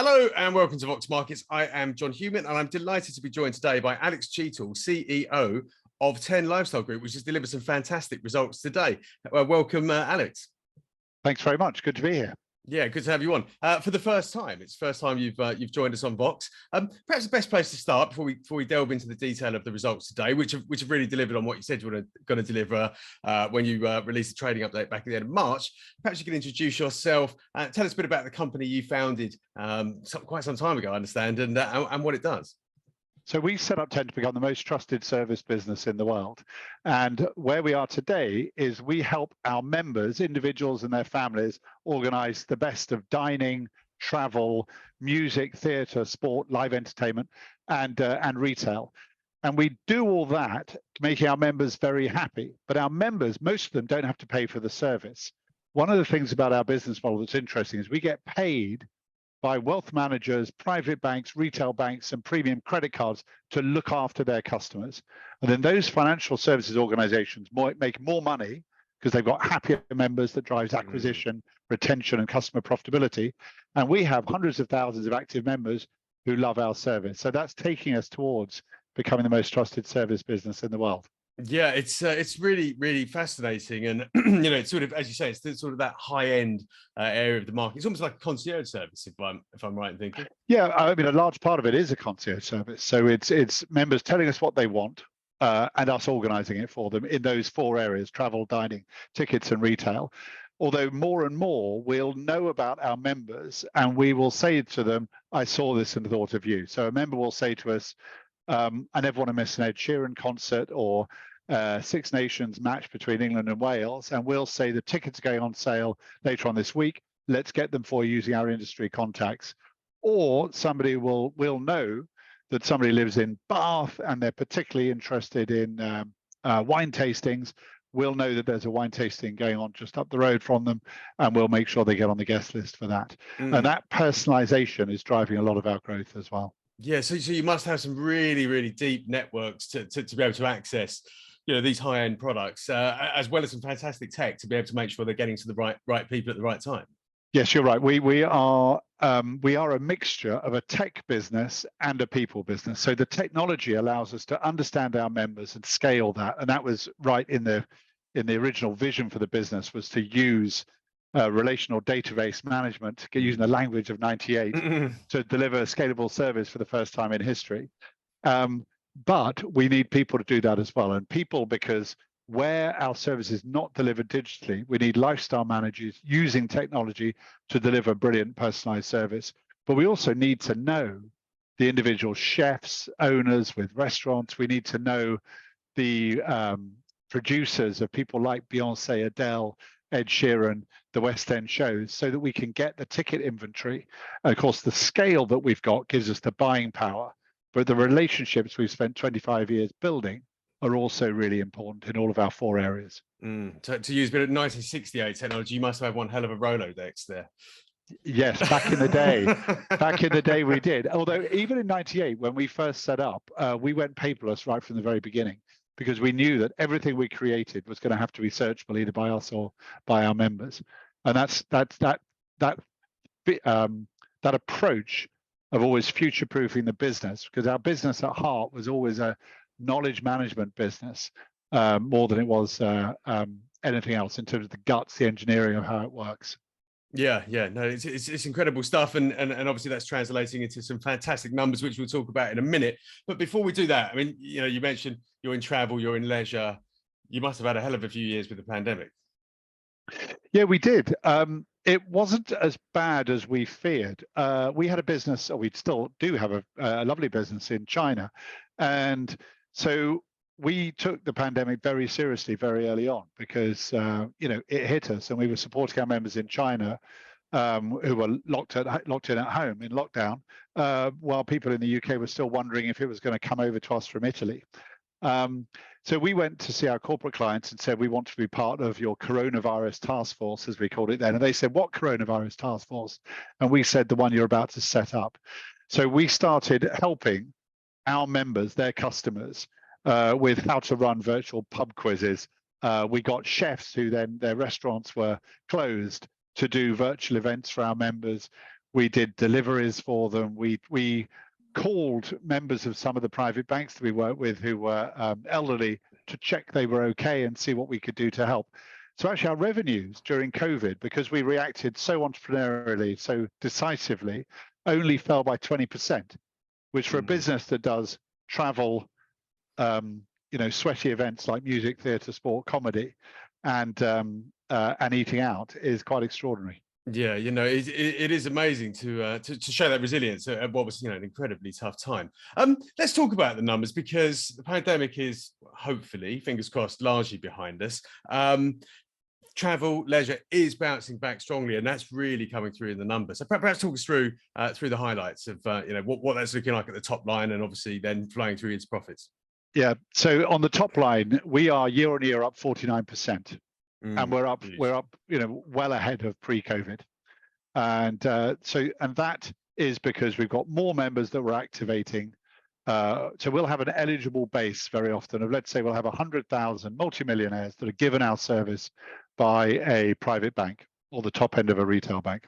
Hello and welcome to Vox Markets. I am John Hewman and I'm delighted to be joined today by Alex Cheatle, CEO of TENG Lifestyle Group, which has delivered some fantastic results today. Welcome, Alex. Thanks very much. Good to be here. Yeah, good to have you on for the first time. It's the first time you've joined us on Vox. Perhaps the best place to start before we delve into the detail of the results today, which have really delivered on what you said you were going to deliver when you released the trading update back at the end of March. Perhaps you can introduce yourself, tell us a bit about the company you founded quite some time ago, I understand, and what it does. So we set up TENG to become the most trusted service business in the world. And where we are today is we help our members, individuals and their families, organize the best of dining, travel, music, theatre, sport, live entertainment, and retail. And we do all that, making our members very happy. But our members, most of them don't have to pay for the service. One of the things about our business model that's interesting is we get paid by wealth managers, private banks, retail banks, and premium credit cards to look after their customers. And then those financial services organizations make more money because they've got happier members that drives acquisition, retention, and customer profitability. And we have hundreds of thousands of active members who love our service. So that's taking us towards becoming the most trusted service business in the world. Yeah, it's really fascinating, and it's sort of, as you say, it's sort of that high end area of the market. It's almost like a concierge service, if I'm right in thinking. Yeah, I mean, a large part of it is a concierge service. So it's members telling us what they want and us organising it for them in those four areas: travel, dining, tickets, and retail. Although more and more we'll know about our members, and we will say to them, "I saw this and thought of you." So a member will say to us, "I never want to miss an Ed Sheeran concert or Six Nations match between England and Wales," and we'll say the tickets are going on sale later on this week. Let's get them for you using our industry contacts. Or somebody will know that somebody lives in Bath and they're particularly interested in wine tastings. We'll know that there's a wine tasting going on just up the road from them, and we'll make sure they get on the guest list for that. And that personalization is driving a lot of our growth as well. Yeah, so you must have some really deep networks to be able to access these high-end products, as well as some fantastic tech to be able to make sure they're getting to the right people at the right time. Yes, you're right. We are a mixture of a tech business and a people business. So the technology allows us to understand our members and scale that, and that was right in the original vision for the business, was to use relational database management, using the language of '98, to deliver a scalable service for the first time in history. But we need people to do that as well. And people, because where our service is not delivered digitally, we need lifestyle managers using technology to deliver brilliant personalized service. But we also need to know the individual chefs, owners with restaurants. We need to know the producers of people like Beyonce, Adele, Ed Sheeran, the West End shows, so that we can get the ticket inventory. And of course, the scale that we've got gives us the buying power. But the relationships we've spent 25 years building are also really important in all of our four areas. To use a bit of 1968 technology, you must have one hell of a Rolodex there. Yes, back in the day we did. Although even in '98, when we first set up, we went paperless right from the very beginning, because we knew that everything we created was going to have to be searchable either by us or by our members. And that approach of always future-proofing the business, because our business at heart was always a knowledge management business, more than it was anything else in terms of the guts, the engineering of how it works. Yeah, no, it's incredible stuff, and obviously that's translating into some fantastic numbers, which we'll talk about in a minute. But before we do that, I mean, you mentioned you're in travel, you're in leisure. You must have had a hell of a few years with the pandemic. Yeah, we did. It wasn't as bad as we feared. We had a business, or we still do have a lovely business in China. And so we took the pandemic very seriously very early on, because it hit us, and we were supporting our members in China who were locked in at home in lockdown, while people in the UK were still wondering if it was going to come over to us from Italy. So we went to see our corporate clients and said, we want to be part of your coronavirus task force, as we called it then. And they said, what coronavirus task force? And we said, the one you're about to set up. So we started helping our members, their customers, with how to run virtual pub quizzes. We got chefs who then their restaurants were closed to do virtual events for our members. We did deliveries for them. We called members of some of the private banks that we work with who were elderly to check they were okay and see what we could do to help. So actually our revenues during COVID, because we reacted so entrepreneurially, so decisively, only fell by 20%, which for a business that does travel, sweaty events like music, theatre, sport, comedy, and eating out is quite extraordinary. Yeah, it is amazing to show that resilience at what was an incredibly tough time. Let's talk about the numbers, because the pandemic is hopefully, fingers crossed, largely behind us. Travel, leisure is bouncing back strongly, and that's really coming through in the numbers. So perhaps talk us through the highlights of what that's looking like at the top line, and obviously then flowing through into profits. Yeah. So on the top line, we are year on year up 49%, and we're up well ahead of pre-COVID, and that is because we've got more members that we're activating. So we'll have an eligible base very often of, let's say, we'll have 100,000 multimillionaires that are given our service by a private bank or the top end of a retail bank.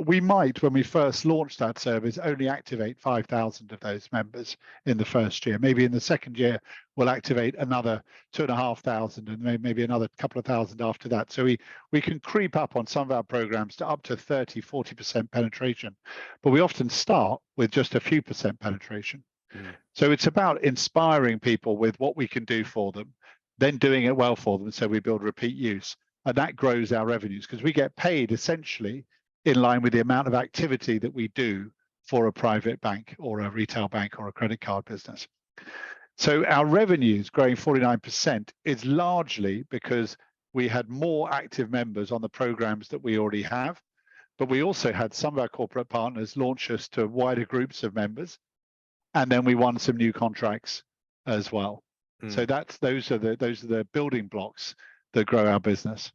We might, when we first launched that service, only activate 5,000 of those members in the first year. Maybe in the second year, we'll activate another 2,500 and maybe another couple of thousand after that. So we can creep up on some of our programs to up to 30, 40% penetration. But we often start with just a few percent penetration. So it's about inspiring people with what we can do for them, then doing it well for them. So we build repeat use, and that grows our revenues, because we get paid essentially in line with the amount of activity that we do for a private bank or a retail bank or a credit card business. So our revenues growing 49% is largely because we had more active members on the programs that we already have, but we also had some of our corporate partners launch us to wider groups of members, and then we won some new contracts as well. So those are the building blocks that grow our business.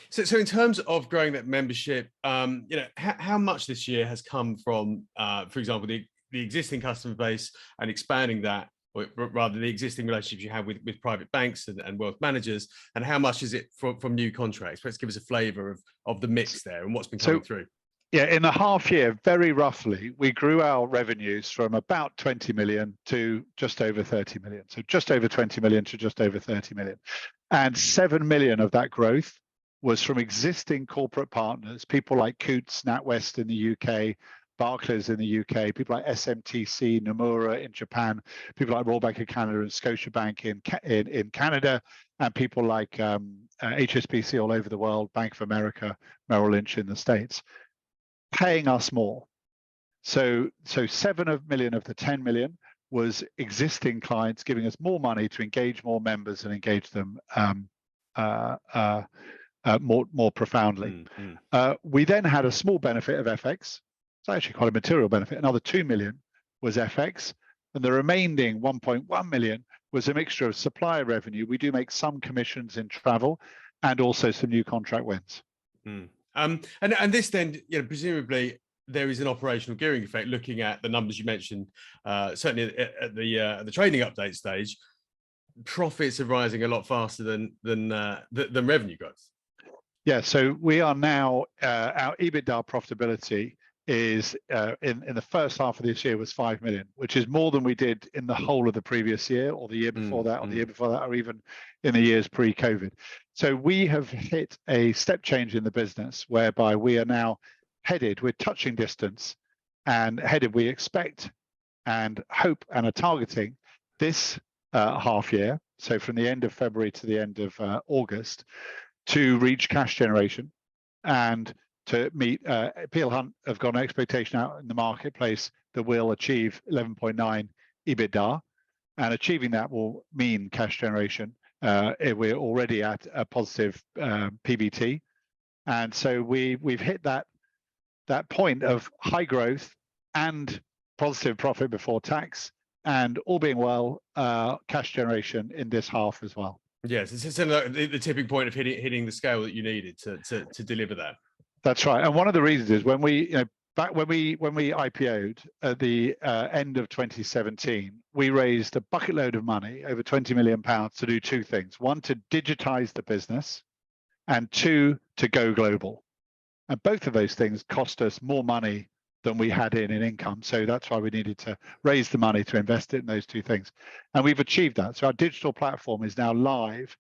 So in terms of growing that membership, how much this year has come from, for example, the existing customer base and expanding that, or rather the existing relationships you have with private banks and wealth managers, and how much is it from new contracts? Let's give us a flavour of the mix there and what's been coming through. Yeah, in the half year, very roughly, we grew our revenues from about 20 million to just over 30 million. So just over 20 million to just over 30 million. And 7 million of that growth was from existing corporate partners, people like Coutts, NatWest in the UK, Barclays in the UK, people like SMTC, Nomura in Japan, people like Royal Bank of Canada and Scotiabank in Canada, and people like HSBC all over the world, Bank of America, Merrill Lynch in the States, paying us more. So 7 million of the 10 million was existing clients giving us more money to engage more members and engage them more profoundly. We then had a small benefit of FX. It's actually quite a material benefit. Another 2 million was FX, and the remaining 1.1 million was a mixture of supplier revenue. We do make some commissions in travel, and also some new contract wins. And this then, presumably there is an operational gearing effect. Looking at the numbers you mentioned, certainly at the trading update stage, profits are rising a lot faster than revenue growth. Yeah, so we are now, our EBITDA profitability is in the first half of this year was 5 million, which is more than we did in the whole of the previous year, or the year before that, or the year before that, or even in the years pre-COVID. So we have hit a step change in the business whereby we are now headed, we're touching distance and headed, we expect and hope and are targeting this half year, so from the end of February to the end of August, to reach cash generation and to meet Peel Hunt have got an expectation out in the marketplace that we'll achieve 11.9 EBITDA, and achieving that will mean cash generation. We're already at a positive PBT, and so we've hit that point of high growth and positive profit before tax, and all being well, cash generation in this half as well. Yes, it's the tipping point of hitting the scale that you needed to deliver that. That's right, and one of the reasons is when we back when we IPO'd at the end of 2017, we raised a bucket load of money, over 20 million pounds, to do two things: one, to digitize the business, and two, to go global. And both of those things cost us more money than we had in income. So that's why we needed to raise the money to invest it in those two things. And we've achieved that. So our digital platform is now live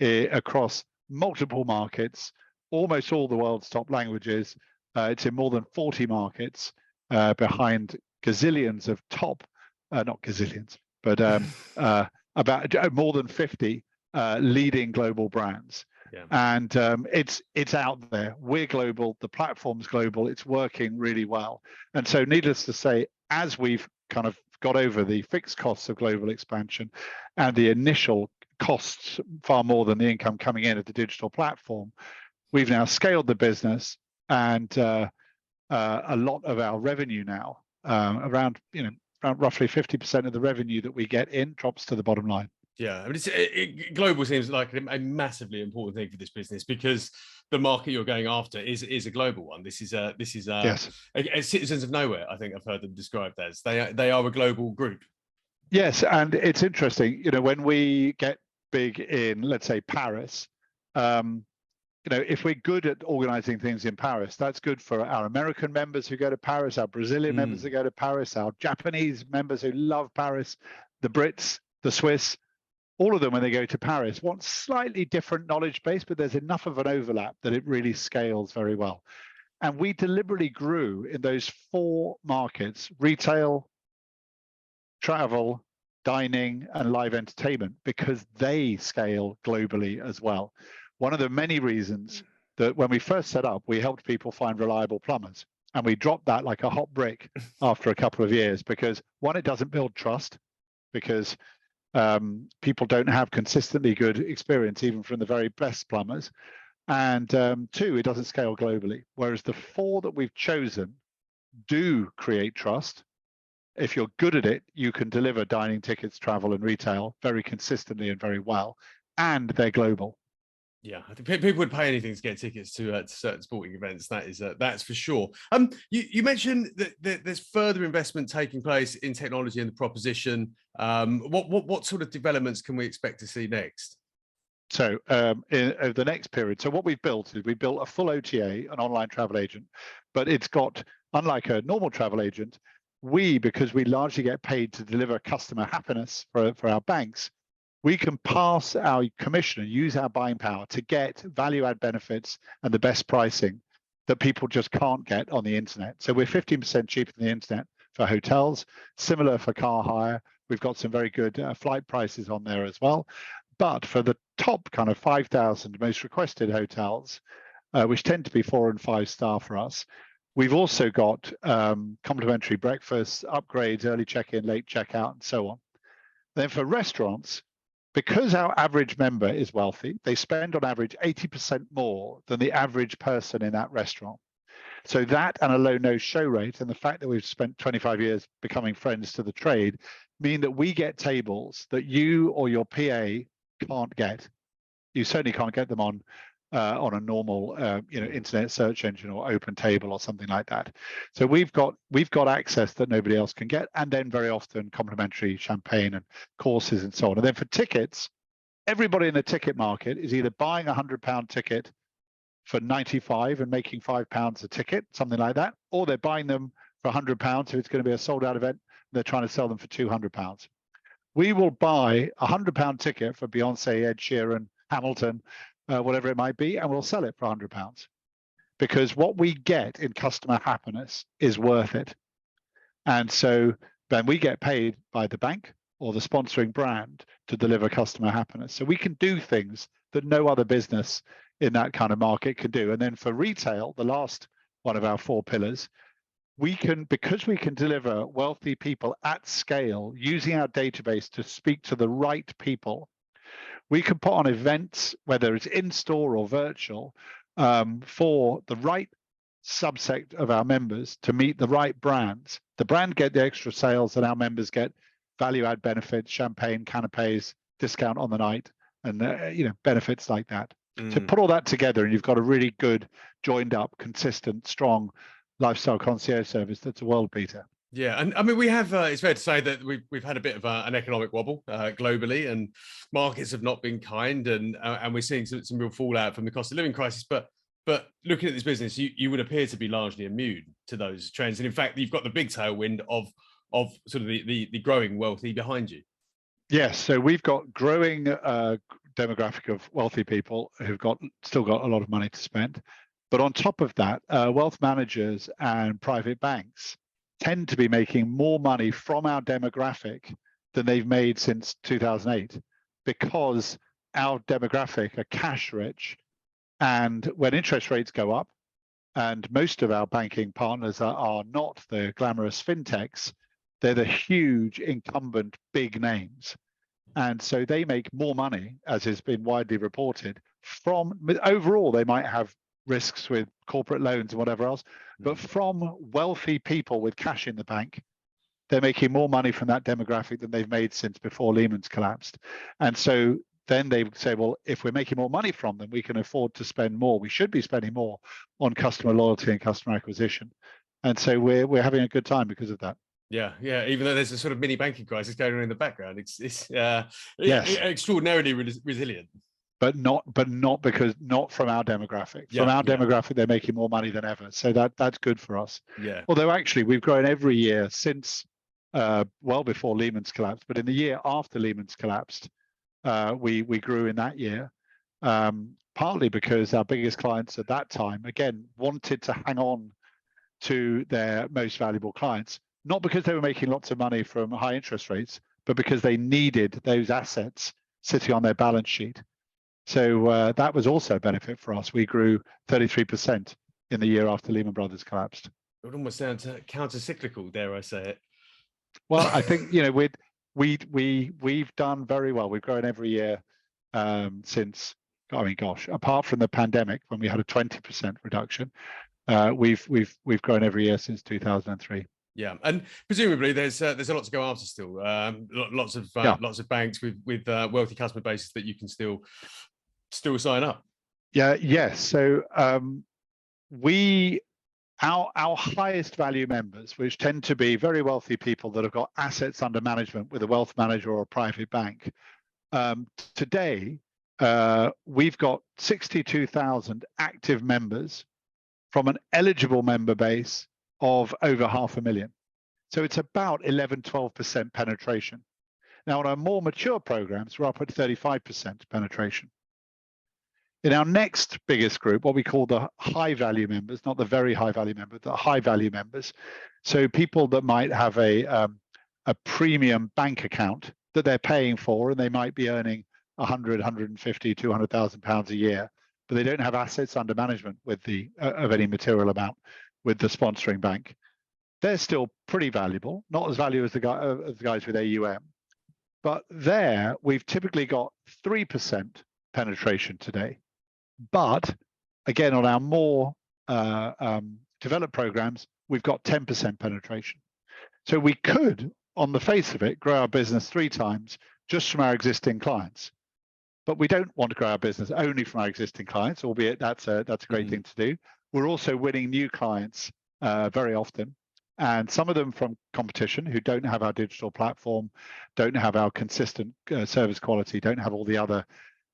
across multiple markets, almost all the world's top languages. It's in more than 40 markets behind gazillions of top, not gazillions, but about more than 50 leading global brands. Yeah. And it's out there. We're global. The platform's global. It's working really well. And so needless to say, as we've kind of got over the fixed costs of global expansion and the initial costs far more than the income coming in at the digital platform, we've now scaled the business, and a lot of our revenue now, around roughly 50% of the revenue that we get in drops to the bottom line. Yeah, I mean, global seems like a massively important thing for this business, because the market you're going after is a global one. This is Yes. citizens of nowhere, I think I've heard them described as. They are a global group. Yes, and it's interesting, when we get big in, let's say, Paris, if we're good at organizing things in Paris, that's good for our American members who go to Paris, our Brazilian members that go to Paris, our Japanese members who love Paris, the Brits, the Swiss. All of them, when they go to Paris, want slightly different knowledge base, but there's enough of an overlap that it really scales very well. And we deliberately grew in those 4 markets: retail, travel, dining, and live entertainment, because they scale globally as well. One of the many reasons that when we first set up, we helped people find reliable plumbers, and we dropped that like a hot brick after a couple of years, because one, it doesn't build trust, because people don't have consistently good experience even from the very best plumbers, and 2, it doesn't scale globally. Whereas the 4 that we've chosen do create trust. If you're good at it, you can deliver dining, tickets, travel, and retail very consistently and very well, and they're global. Yeah, I think people would pay anything to get tickets to certain sporting events. That's for sure. You mentioned that there's further investment taking place in technology and the proposition. What sort of developments can we expect to see next? So over the next period, so what we've built is we built a full OTA, an online travel agent, but it's got, unlike a normal travel agent, because we largely get paid to deliver customer happiness for our banks, we can pass our commission and use our buying power to get value add benefits and the best pricing that people just can't get on the internet. So we're 15% cheaper than the internet for hotels, similar for car hire. We've got some very good flight prices on there as well. But for the top kind of 5,000 most requested hotels, which tend to be 4 and 5 star for us, we've also got complimentary breakfast, upgrades, early check-in, late check-out, and so on. Then for restaurants, because our average member is wealthy, they spend on average 80% more than the average person in that restaurant. So that, and a low no-show rate, and the fact that we've spent 25 years becoming friends to the trade, mean that we get tables that you or your PA can't get. You certainly can't get them on a normal internet search engine or open table or something like that. So we've got access that nobody else can get, and then very often complimentary champagne and courses and so on. And then for tickets, everybody in the ticket market is either buying a £100 ticket for 95 and making £5 a ticket, something like that, or they're buying them for £100 if it's going to be a sold out event. They're trying to sell them for £200. We will buy a £100 ticket for Beyonce, Ed Sheeran, Hamilton, whatever it might be, and we'll sell it for £100, because what we get in customer happiness is worth it. And so then we get paid by the bank or the sponsoring brand to deliver customer happiness. So we can do things that no other business in that kind of market can do. And then for retail, the last one of our 4 pillars, because we can deliver wealthy people at scale using our database to speak to the right people, we can put on events, whether it's in-store or virtual, for the right subsect of our members to meet the right brands. The brand get the extra sales, and our members get value-add benefits, champagne, canapes, discount on the night, and benefits like that. So put all that together, and you've got a really good, joined-up, consistent, strong lifestyle concierge service that's a world beater. Yeah, and I mean, we have, it's fair to say that we've had a bit of an economic wobble globally, and markets have not been kind, and we're seeing some real fallout from the cost of living crisis. But But looking at this business, you would appear to be largely immune to those trends. And in fact, you've got the big tailwind of sort of the growing wealthy behind you. Yes, so we've got growing demographic of wealthy people who've still got a lot of money to spend. But on top of that, wealth managers and private banks tend to be making more money from our demographic than they've made since 2008, because our demographic are cash rich. And when interest rates go up, and most of our banking partners are not the glamorous fintechs, they're the huge incumbent big names. And so they make more money, as has been widely reported, from overall, they might have risks with corporate loans and whatever else, but from wealthy people with cash in the bank, they're making more money from that demographic than they've made since before Lehman's collapsed. And so then they say, well, if we're making more money from them, we can afford to spend more. We should be spending more on customer loyalty and customer acquisition. And so we're having a good time because of that. Yeah, yeah. Even though there's a sort of mini banking crisis going on in the background, it's yes. extraordinarily resilient. But not from our demographic. From our demographic, they're making more money than ever. So that's good for us. Yeah. Although actually we've grown every year since well before Lehman's collapsed, but in the year after Lehman's collapsed, we grew in that year, partly because our biggest clients at that time, again, wanted to hang on to their most valuable clients, not because they were making lots of money from high interest rates, but because they needed those assets sitting on their balance sheet. So that was also a benefit for us. We grew 33% in the year after Lehman Brothers collapsed. It would almost sound counter-cyclical, dare I say it. Well, I think, you know, we've done very well. We've grown every year since, I mean, gosh, apart from the pandemic when we had a 20% reduction, we've grown every year since 2003. Yeah, and presumably there's a lot to go after still. Lots of banks with wealthy customer bases that you can still sign up. Yeah, yes. So our highest value members, which tend to be very wealthy people that have got assets under management with a wealth manager or a private bank, today we've got 62,000 active members from an eligible member base of over 500,000. So it's about 11-12% penetration. Now, on our more mature programs, we're up at 35% penetration. In our next biggest group, what we call the high value members, not the very high value members, the high value members. So people that might have a premium bank account that they're paying for, and they might be earning 100, 150, 200,000 pounds a year, but they don't have assets under management with of any material amount with the sponsoring bank. They're still pretty valuable, not as valuable as the guys with AUM, but there we've typically got 3% penetration today. But again, on our more developed programs, we've got 10% penetration. So we could, on the face of it, grow our business 3 times just from our existing clients. But we don't want to grow our business only from our existing clients, albeit that's a great thing to do. We're also winning new clients very often, and some of them from competition who don't have our digital platform, don't have our consistent service quality, don't have all the other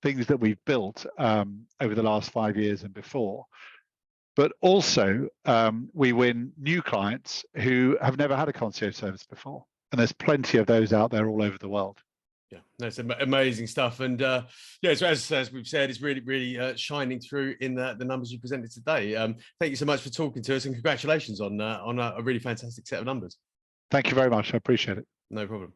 things that we've built over the last 5 years and before. But also we win new clients who have never had a concierge service before, and there's plenty of those out there all over the world. Yeah, that's amazing stuff. And yeah, so as we've said, it's really shining through in the numbers you presented today. Thank you so much for talking to us, and congratulations on a really fantastic set of numbers. Thank you very much. I appreciate it. No problem.